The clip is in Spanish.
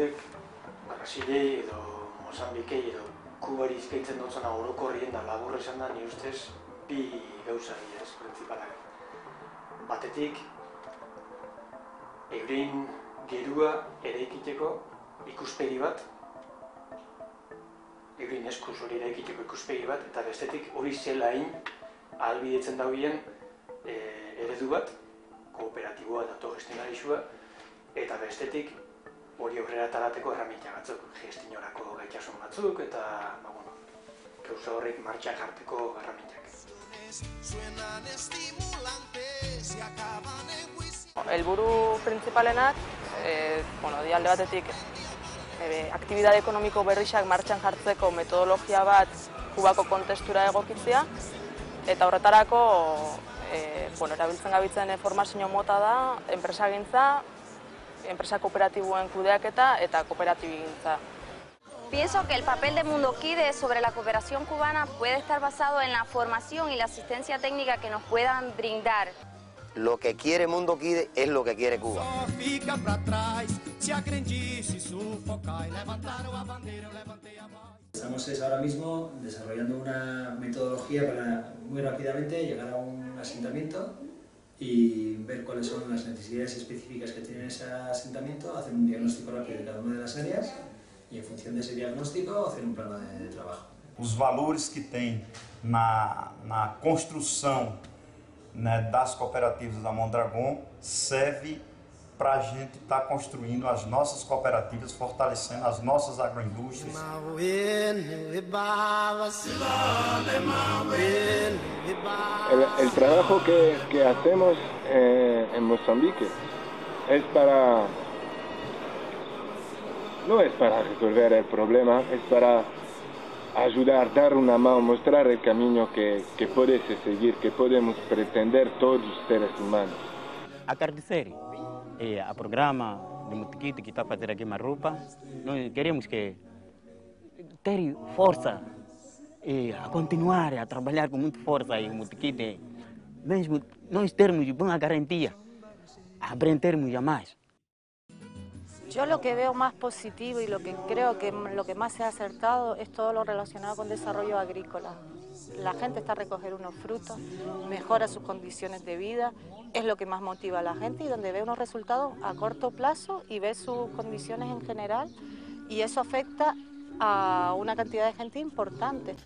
batek Brasilei edo Mozambikei edo Kubari izkaitzen dutzena orokorrien da labur esan da, ni ustez bi gauza dira printzipalak. Batetik, euren gerua eraikiteko ikuspegi bat, euren eskuz hori eraikiteko ikuspegi bat, eta bestetik hori zelain ahalbidetzen dagoen eredu bat, kooperatiboa eta autogestionarixua, eta bestetik hori aurrera atarateko erraminta batzuk, gestinorako gaitasun batzuk, eta gauza horrek martxan jarteko erramintak. Helburu printzipalenak, di alde batetik, aktibidade ekonomiko berrixak martxan jartzeko metodologia bat Kubako kontestura egokitzea, eta horretarako erabiltzen gabitzen formazio mota da, enpresagintza, enpresa kooperatiboen kudeaketa eta kooperatibigintza. Pienso que el papel de Mundo Kide sobre la cooperación cubana puede estar basado en la formación y la asistencia técnica que nos puedan brindar. Lo que quiere Mundo Kide es lo que quiere Cuba. Estamos ahora mismo desarrollando una metodología para muy rápidamente llegar a un asentamiento y ver cuáles son las necesidades específicas que tiene ese asentamiento, hacer un diagnóstico rápido de cada una de las áreas y en función de ese diagnóstico hacer un plano de trabajo. Os valores que tem na construção, né, das cooperativas da Mondragon serve para a gente estar construindo as nossas cooperativas, fortalecendo as nossas agroindústrias. El trabajo que hacemos en Mozambique es no es para resolver el problema, es para ayudar, dar una mano, mostrar el camino que puede seguir, que podemos pretender todos los seres humanos. Agradecer a programa de Mutikite que está fazendo aqui Marrupa. Nós queremos que ter força a continuar a trabalhar com muita força em Mutikite, mesmo nós termos boa garantia, aprendermos jamais. Yo lo que veo más positivo y lo que creo que lo que más se ha acertado es todo lo relacionado con desarrollo agrícola. La gente está a recoger unos frutos, mejora sus condiciones de vida, es lo que más motiva a la gente y donde ve unos resultados a corto plazo y ve sus condiciones en general y eso afecta a una cantidad de gente importante.